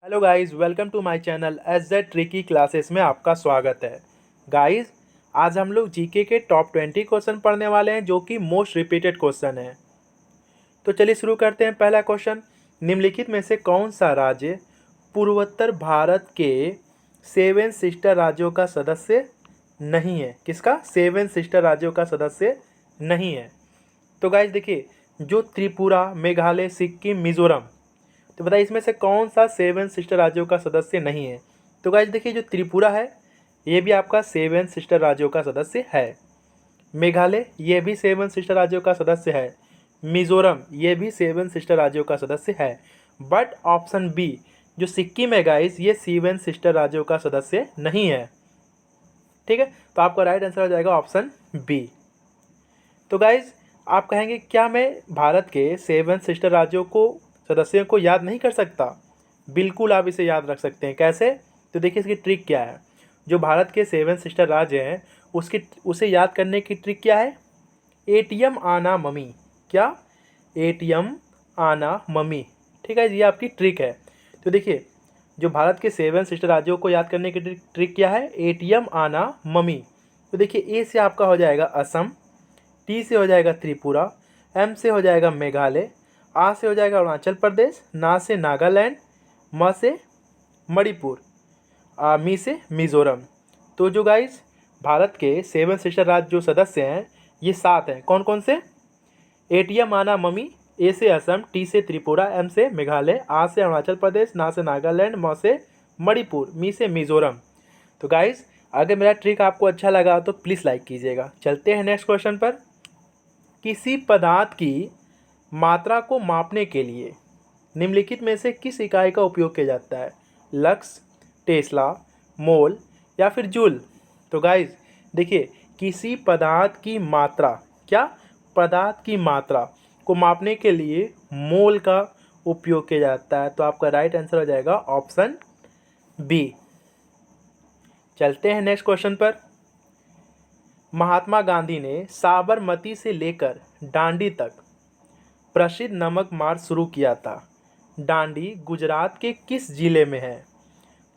Hello guys, welcome to my channel S Z tricky classes में आपका स्वागत है। गाइस, आज हम लोग जीके के टॉप 20 क्वेश्चन पढ़ने वाले हैं जो कि मोस्ट रिपीटेड क्वेश्चन है। तो चलिए शुरू करते हैं। पहला क्वेश्चन, निम्नलिखित में से कौन सा राज्य पूर्वोत्तर भारत के सेवन सिस्टर राज्यों का सदस्य नहीं है? किसका? सेवन सिस्टर राज्यों का सदस्य नहीं है। तो गाइस देखिए, जो त्रिपुरा, मेघालय, सिक्किम, मिजोरम, तो बताइए इसमें से कौन सा सेवन सिस्टर राज्यों का सदस्य नहीं है? तो गाइस देखिए, जो त्रिपुरा है ये भी आपका सेवन सिस्टर राज्यों का सदस्य है। मेघालय ये भी सेवन सिस्टर राज्यों का सदस्य है। मिजोरम ये भी सेवन सिस्टर राज्यों का सदस्य है। बट ऑप्शन बी जो सिक्किम है गाइस, ये सेवन सिस्टर राज्यों का सदस्य नहीं है। ठीक है, तो आपका राइट आंसर हो जाएगा ऑप्शन बी। तो गाइज आप कहेंगे क्या मैं भारत के सेवन सिस्टर राज्यों को सदस्यों को याद नहीं कर सकता? बिल्कुल आप इसे याद रख सकते हैं। कैसे? तो देखिए इसकी ट्रिक क्या है। जो भारत के सेवन सिस्टर राज्य हैं उसे याद करने की ट्रिक क्या है? एटीएम आना मम्मी। क्या? एटीएम आना मम्मी। ठीक है, ये आपकी ट्रिक है। तो देखिए, जो भारत के सेवन सिस्टर राज्यों को याद करने की ट्रिक क्या है? एटीएम आना मम्मी। तो देखिए, ए से आपका हो जाएगा असम, टी से हो जाएगा त्रिपुरा, एम से हो जाएगा मेघालय, आ से हो जाएगा अरुणाचल प्रदेश, ना से नागालैंड, म से मणिपुर, मी से मिजोरम। तो जो गाइस भारत के सेवन सिस्टर राज्य जो सदस्य हैं ये 7 हैं। कौन कौन से? एटीएम आना मम्मी, ए से असम, टी से त्रिपुरा, एम से मेघालय, आ से अरुणाचल प्रदेश, ना से नागालैंड, म से मणिपुर, मी से मिजोरम। तो गाइस अगर मेरा ट्रिक आपको अच्छा लगा तो प्लीज़ लाइक कीजिएगा। चलते हैं नेक्स्ट क्वेश्चन पर। किसी पदार्थ की मात्रा को मापने के लिए निम्नलिखित में से किस इकाई का उपयोग किया जाता है? लक्स, टेस्ला, मोल या फिर जूल? तो गाइज देखिए, किसी पदार्थ की मात्रा, क्या? पदार्थ की मात्रा को मापने के लिए मोल का उपयोग किया जाता है। तो आपका राइट आंसर हो जाएगा ऑप्शन बी। चलते हैं नेक्स्ट क्वेश्चन पर। महात्मा गांधी ने साबरमती से लेकर दांडी तक प्रसिद्ध नमक मार्च शुरू किया था। दांडी गुजरात के किस जिले में है?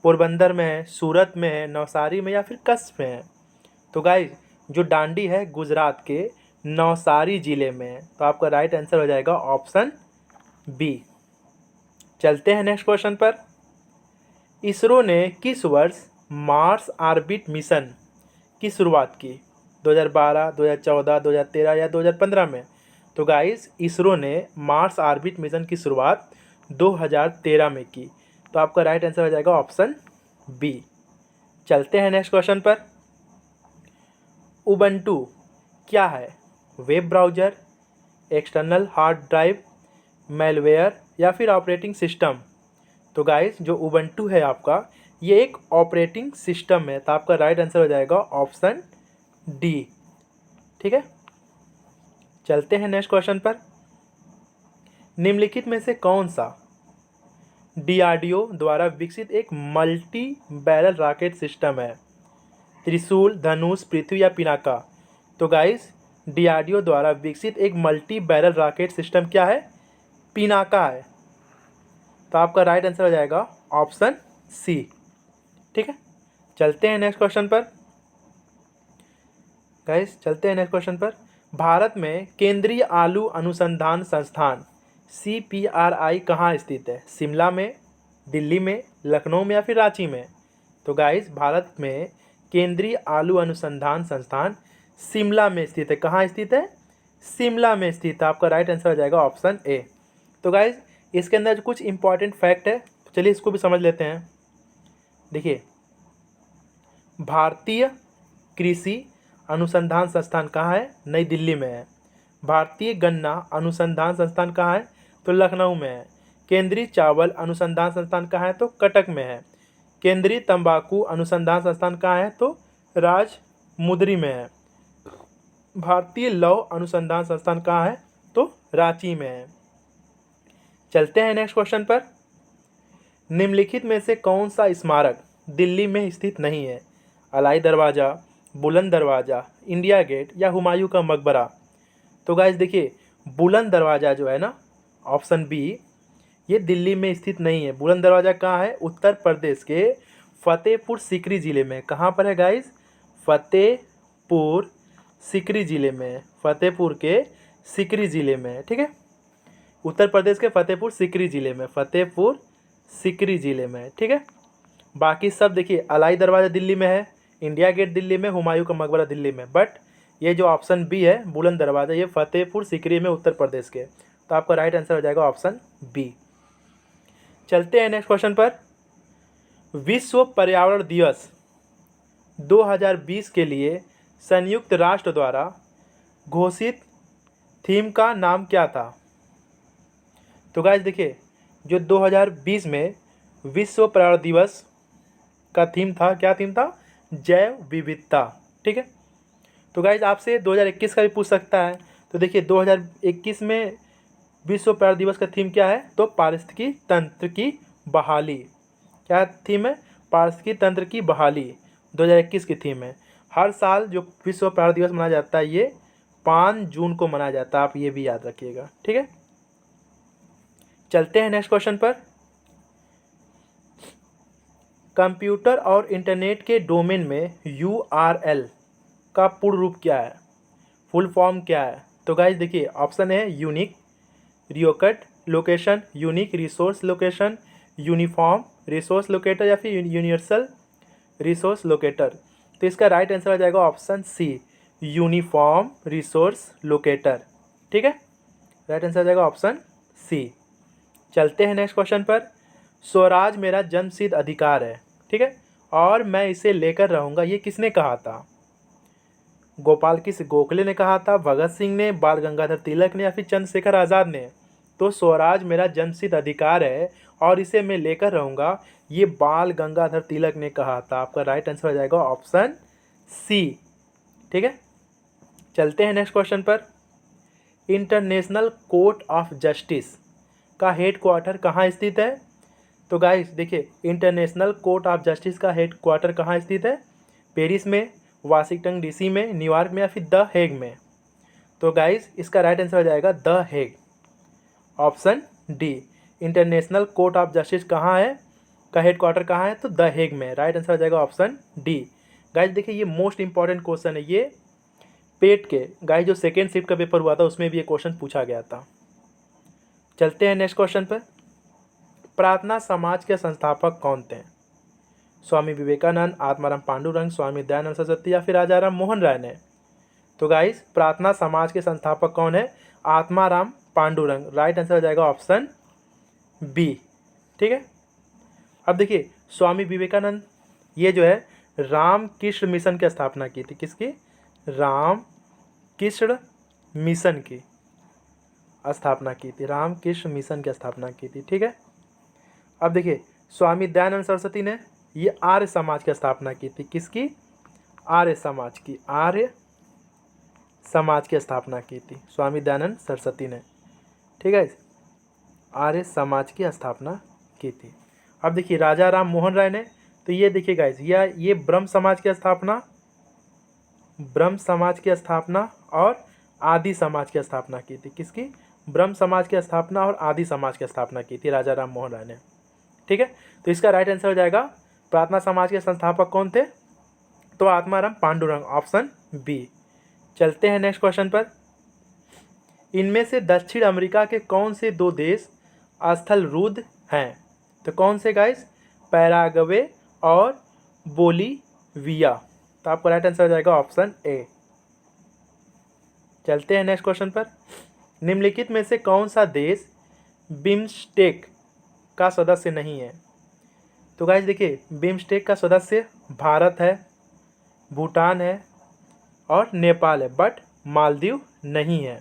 पोरबंदर में है, सूरत में है, नवसारी में या फिर कच्छ में है? तो गाइज जो दांडी है गुजरात के नवसारी जिले में है। तो आपका राइट आंसर हो जाएगा ऑप्शन बी। चलते हैं नेक्स्ट क्वेश्चन पर। इसरो ने किस वर्ष मार्स ऑर्बिट मिशन की शुरुआत की? 2012, 2014, 2013 या 2015 में? तो गाइस इसरो ने मार्स ऑर्बिट मिशन की शुरुआत 2013 में की। तो आपका राइट आंसर हो जाएगा ऑप्शन बी। चलते हैं नेक्स्ट क्वेश्चन पर। उबंटू क्या है? Web browser, external hard drive, malware या फिर ऑपरेटिंग सिस्टम? तो गाइस जो उबंटू है आपका ये एक ऑपरेटिंग सिस्टम है। तो आपका राइट आंसर हो जाएगा ऑप्शन डी। ठीक है, चलते हैं नेक्स्ट क्वेश्चन पर। निम्नलिखित में से कौन सा डीआरडीओ द्वारा विकसित एक मल्टी बैरल रॉकेट सिस्टम है? त्रिशूल, धनुष, पृथ्वी या पिनाका? तो गाइस डीआरडीओ द्वारा विकसित एक मल्टी बैरल रॉकेट सिस्टम क्या है? पिनाका है। तो आपका राइट आंसर हो जाएगा ऑप्शन सी। ठीक है, चलते हैं नेक्स्ट क्वेश्चन पर। गाइस चलते हैं नेक्स्ट क्वेश्चन पर। भारत में केंद्रीय आलू अनुसंधान संस्थान CPRI कहाँ स्थित है? शिमला में, दिल्ली में, लखनऊ में या फिर रांची में? तो गाइस भारत में केंद्रीय आलू अनुसंधान संस्थान शिमला में स्थित है। कहाँ स्थित है? शिमला में स्थित है। आपका राइट आंसर हो जाएगा ऑप्शन ए। तो गाइस इसके अंदर कुछ इंपॉर्टेंट फैक्ट है, चलिए इसको भी समझ लेते हैं। देखिए, भारतीय कृषि अनुसंधान संस्थान कहाँ है? नई दिल्ली में है। भारतीय गन्ना अनुसंधान संस्थान कहाँ है? तो लखनऊ में है। केंद्रीय चावल अनुसंधान संस्थान कहाँ है? तो कटक में है। केंद्रीय तंबाकू अनुसंधान संस्थान कहाँ है? तो राजमुंदरी में है। भारतीय लौह अनुसंधान संस्थान कहाँ है? तो रांची में है। चलते हैं नेक्स्ट क्वेश्चन पर। निम्नलिखित में से कौन सा स्मारक दिल्ली में स्थित नहीं है? अलाई दरवाज़ा, बुलंद दरवाज़ा, इंडिया गेट या हुमायूं का मकबरा? तो गाइस देखिए, बुलंद दरवाज़ा जो है ना, ऑप्शन बी, ये दिल्ली में स्थित नहीं है। बुलंद दरवाज़ा कहाँ है? उत्तर प्रदेश के फतेहपुर सीकरी ज़िले में। कहाँ पर है गाइस? फतेहपुर सीकरी ज़िले में, फतेहपुर के सीकरी ज़िले में, ठीक है। उत्तर प्रदेश के फतेहपुर सीकरी ज़िले में, फतेहपुर सीकरी ज़िले में, ठीक है। बाकी सब देखिए, अलाई दरवाज़ा दिल्ली में है, इंडिया गेट दिल्ली में, हुमायूं का मकबरा दिल्ली में, बट ये जो ऑप्शन बी है बुलंद दरवाज़ा, ये फतेहपुर सीकरी में उत्तर प्रदेश के। तो आपका राइट आंसर हो जाएगा ऑप्शन बी। चलते हैं नेक्स्ट क्वेश्चन पर। विश्व पर्यावरण दिवस 2020 के लिए संयुक्त राष्ट्र द्वारा घोषित थीम का नाम क्या था? तो गाइस देखिए, जो 2020 में विश्व पर्यावरण दिवस का थीम था, क्या थीम था? जैव विविधता, ठीक है। तो गाइस आपसे 2021 का भी पूछ सकता है। तो देखिए 2021 में विश्व पर्यावरण दिवस का थीम क्या है? तो पारिस्थितिकी तंत्र की बहाली। क्या थीम है? पारिस्थितिकी तंत्र की बहाली 2021 की थीम है। हर साल जो विश्व पर्यावरण दिवस मनाया जाता है ये 5 जून को मनाया जाता है, आप ये भी याद रखिएगा, ठीक है। चलते हैं नेक्स्ट क्वेश्चन पर। कंप्यूटर और इंटरनेट के डोमेन में URL का पूर्ण रूप क्या है? फुल फॉर्म क्या है? तो गाइस देखिए, ऑप्शन है यूनिक रियोकट location, unique resource location, uniform resource locator या फिर यूनिवर्सल रिसोर्स लोकेटर। तो इसका राइट आंसर आ जाएगा option C, uniform resource locator, ठीक है। राइट आंसर आ जाएगा ऑप्शन सी। चलते हैं नेक्स्ट क्वेश्चन पर। स्वराज मेरा जन्मसिद्ध अधिकार है, ठीक है, और मैं इसे लेकर रहूँगा, ये किसने कहा था? गोपाल कृष्ण गोखले ने कहा था, भगत सिंह ने, बाल गंगाधर तिलक ने या फिर चंद्रशेखर आज़ाद ने? तो स्वराज मेरा जन्मसिद्ध अधिकार है और इसे मैं लेकर रहूँगा, ये बाल गंगाधर तिलक ने कहा था। आपका राइट आंसर हो जाएगा ऑप्शन सी, ठीक है। चलते हैं नेक्स्ट क्वेश्चन पर। इंटरनेशनल कोर्ट ऑफ जस्टिस का हेड क्वार्टर कहाँ स्थित है? तो गाइस देखिए, इंटरनेशनल कोर्ट ऑफ जस्टिस का हेड क्वार्टर कहाँ स्थित है? पेरिस में, वाशिंगटन डीसी में, न्यूयॉर्क में या फिर द हेग में? तो गाइस इसका राइट आंसर हो जाएगा the Hague, option D. International court of justice कहाँ है, का हेड क्वार्टर कहाँ है? तो द हेग में। राइट आंसर हो जाएगा ऑप्शन डी। गाइस देखिए, ये मोस्ट इंपॉर्टेंट क्वेश्चन है, ये पेट के गाइस जो सेकेंड शिफ्ट का पेपर हुआ था उसमें भी ये क्वेश्चन पूछा गया था। चलते हैं नेक्स्ट क्वेश्चन पर। प्रार्थना समाज के संस्थापक कौन थे? स्वामी विवेकानंद, आत्माराम पांडुरंग, स्वामी दयानंद सरस्वती या फिर राजाराम मोहन राय ने? तो गाइस प्रार्थना समाज के संस्थापक कौन है? आत्माराम पांडुरंग। राइट आंसर हो जाएगा ऑप्शन बी, ठीक है। अब देखिए, स्वामी विवेकानंद ये जो है रामकृष्ण मिशन की स्थापना की थी। किसकी? रामकृष्ण मिशन की स्थापना की थी, रामकृष्ण मिशन की स्थापना की थी, ठीक है। अब देखिए, स्वामी दयानंद सरस्वती ने ये आर्य समाज की स्थापना की थी। किसकी? आर्य समाज की, आर्य समाज की स्थापना की थी स्वामी दयानंद सरस्वती ने, ठीक है। आर्य समाज की स्थापना की थी। अब देखिए, राजा राम मोहन राय ने, तो ये देखिए गाइस, ये ब्रह्म समाज की स्थापना, ब्रह्म समाज की स्थापना और आदि समाज की स्थापना की थी। किसकी? ब्रह्म समाज की स्थापना और आदि समाज की स्थापना की थी राजा राम मोहन राय ने, ठीक है। तो इसका राइट आंसर हो जाएगा, प्रार्थना समाज के संस्थापक कौन थे? तो आत्माराम पांडुरंग, ऑप्शन बी। चलते हैं नेक्स्ट क्वेश्चन पर। इनमें से दक्षिण अमेरिका के कौन से 2 देश स्थलरुद्ध हैं? तो कौन से गाइस? पैराग्वे और बोलीविया। तो आपका राइट आंसर हो जाएगा ऑप्शन ए। चलते हैं नेक्स्ट क्वेश्चन पर। निम्नलिखित में से कौन सा देश बिम्स्टेक का सदस्य नहीं है? तो गाइस देखिए, बिम्स्टेक का सदस्य भारत है, भूटान है और नेपाल है, बट मालदीव नहीं है।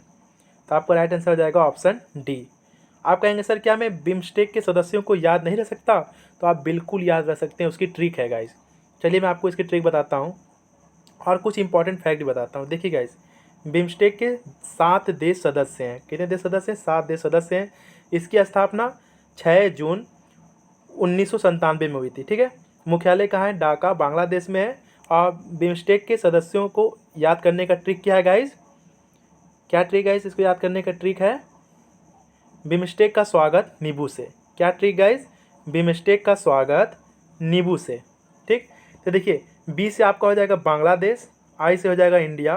तो आपका राइट आंसर हो जाएगा ऑप्शन डी। आप कहेंगे सर क्या मैं बिम्स्टेक के सदस्यों को याद नहीं रख सकता? तो आप बिल्कुल याद रख सकते हैं, उसकी ट्रिक है गाइस। चलिए मैं आपको इसकी ट्रिक बताता हूँ और कुछ इंपॉर्टेंट फैक्ट बताता हूँ। देखिए गाइस, बिम्स्टेक के 7 देश सदस्य हैं। कितने देश सदस्य हैं? 7 देश सदस्य हैं। इसकी स्थापना 6 जून 1997 में हुई थी, ठीक है। मुख्यालय कहाँ है? ढाका, बांग्लादेश में है। और बिम्स्टेक के सदस्यों को याद करने का ट्रिक क्या है गाइस? क्या ट्रिक है? इसको याद करने का ट्रिक है, बिम्स्टेक का स्वागत नींबू से। क्या ट्रिक गाइस? बिमस्टेक का स्वागत नींबू से। ठीक, तो देखिए बी से आपका हो जाएगा बांग्लादेश, आई से हो जाएगा इंडिया,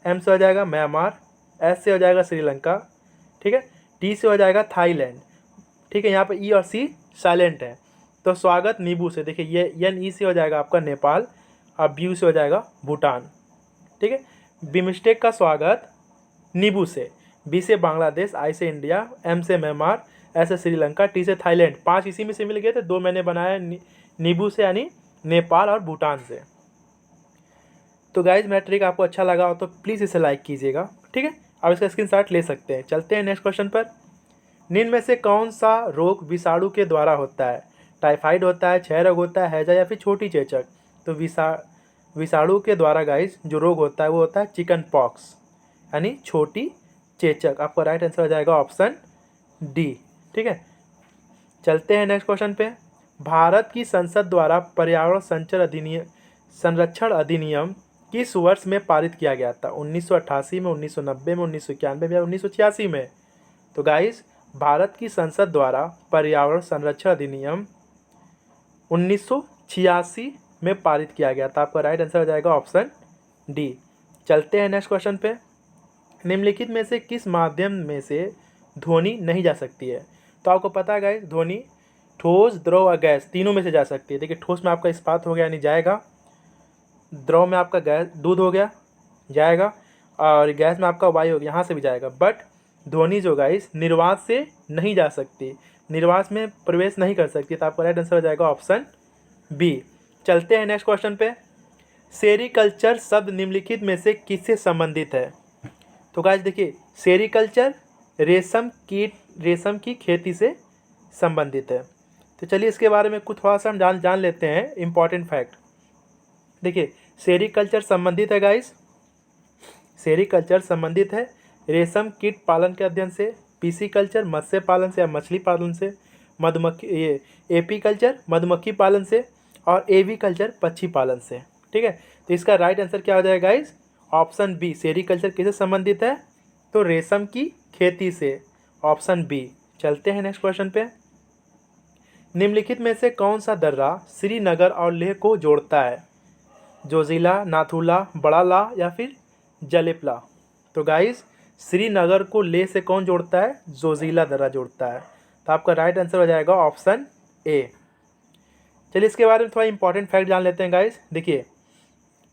एम से हो जाएगा म्यांमार, एस से हो जाएगा श्रीलंका, ठीक है, टी से हो जाएगा थाईलैंड। ठीक है, यहाँ पे ई और सी साइलेंट है। तो स्वागत नींबू से, देखिए ये एन ई से हो जाएगा आपका नेपाल और ब्यू से हो जाएगा भूटान। ठीक है, बिमस्टेक का स्वागत नींबू से, बी से बांग्लादेश, आई से इंडिया, एम से म्यांमार, एस से श्रीलंका, टी से थाईलैंड। 5 इसी में से मिल गए थे, 2 मैंने बनाया नींबू से यानी नेपाल और भूटान से। तो गाइज मेरा ट्रिक आपको अच्छा लगा हो तो प्लीज़ इसे लाइक कीजिएगा। ठीक है, आप इसका स्क्रीनशॉट ले सकते हैं। चलते हैं नेक्स्ट क्वेश्चन पर। निम्न में से कौन सा रोग विषाणु के द्वारा होता है? टाइफाइड होता है, क्षय रोग होता है, हैजा या फिर छोटी चेचक? तो विषाणु के द्वारा गाइज जो रोग होता है वो होता है चिकन पॉक्स यानी छोटी चेचक। आपका राइट आंसर हो जाएगा ऑप्शन डी। ठीक है, चलते हैं नेक्स्ट क्वेश्चन पे। भारत की संसद द्वारा पर्यावरण संरक्षण अधिनियम किस वर्ष में पारित किया गया था? 1988 में, 1990 में, 1991 में या 1986 में? तो गाइस भारत की संसद द्वारा पर्यावरण संरक्षण अधिनियम 1986 में पारित किया गया था। आपका राइट आंसर हो जाएगा ऑप्शन डी। चलते हैं नेक्स्ट क्वेश्चन पे। निम्नलिखित में से किस माध्यम में से ध्वनि नहीं जा सकती है? तो आपको पता है गाइस ध्वनि ठोस, द्रव और गैस तीनों में से जा सकती है। देखिए ठोस में आपका इस्पात हो गया यानी जाएगा, द्रव में आपका गैस दूध हो गया जाएगा, और गैस में आपका वायु हो गया, यहाँ से भी जाएगा। बट ध्वनि जो गाइस निर्वात से नहीं जा सकती, निर्वात में प्रवेश नहीं कर सकती। तो आपका राइट आंसर हो जाएगा ऑप्शन बी। चलते हैं नेक्स्ट क्वेश्चन पे। सेरीकल्चर शब्द निम्नलिखित में से किससे संबंधित है? तो गाइस देखिए सेरीकल्चर रेशम की खेती से संबंधित है। तो चलिए इसके बारे में कुछ थोड़ा सा हम जान लेते हैं इंपॉर्टेंट फैक्ट। देखिए सेरीकल्चर संबंधित है गाइस, सेरीकल्चर संबंधित है रेशम कीट पालन के अध्ययन से, पीसीकल्चर मत्स्य पालन से या मछली पालन से, एपीकल्चर मधुमक्खी पालन से, और एवीकल्चर पक्षी पालन से। ठीक है, तो इसका राइट आंसर क्या हो जाएगा गाइस? Option B. सेरीकल्चर किससे संबंधित है? तो रेशम की खेती से, ऑप्शन बी। चलते हैं नेक्स्ट क्वेश्चन पे। निम्नलिखित में से कौन सा दर्रा श्रीनगर और लेह को जोड़ता है? जोजिला, नाथुला, बड़ा ला या फिर जलेपला? तो गाइस श्रीनगर को लेह से कौन जोड़ता है? जोजिला दर्रा जोड़ता है। तो आपका राइट आंसर हो जाएगा ऑप्शन ए। चलिए इसके बारे में थोड़ा इंपॉर्टेंट फैक्ट जान लेते हैं गाइस। देखिए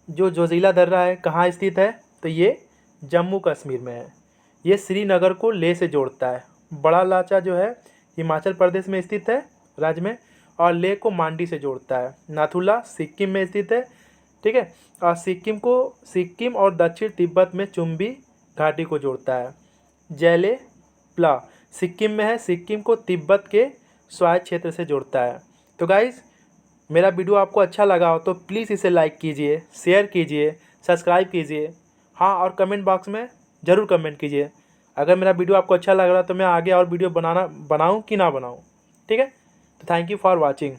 जो जोजिला दर्रा है कहाँ स्थित है? तो ये जम्मू कश्मीर में है। ये श्रीनगर को लेह से जोड़ता है। बड़ा लाचा जो है हिमाचल प्रदेश में स्थित है राज्य में, और लेह को मांडी से जोड़ता है। नाथुला सिक्किम में स्थित है। ठीक है, और सिक्किम और दक्षिण तिब्बत में चुम्बी घाटी को जोड़ता है। जैलेप्ला सिक्किम में है, सिक्किम को तिब्बत के स्वायत्त क्षेत्र से जोड़ता है। तो गाइस मेरा वीडियो आपको अच्छा लगा हो तो प्लीज़ इसे लाइक कीजिए, शेयर कीजिए, सब्सक्राइब कीजिए। हाँ, और कमेंट बॉक्स में ज़रूर कमेंट कीजिए अगर मेरा वीडियो आपको अच्छा लग रहा है तो मैं आगे और वीडियो बनाऊँ कि ना बनाऊँ। ठीक है, तो थैंक यू फॉर वॉचिंग।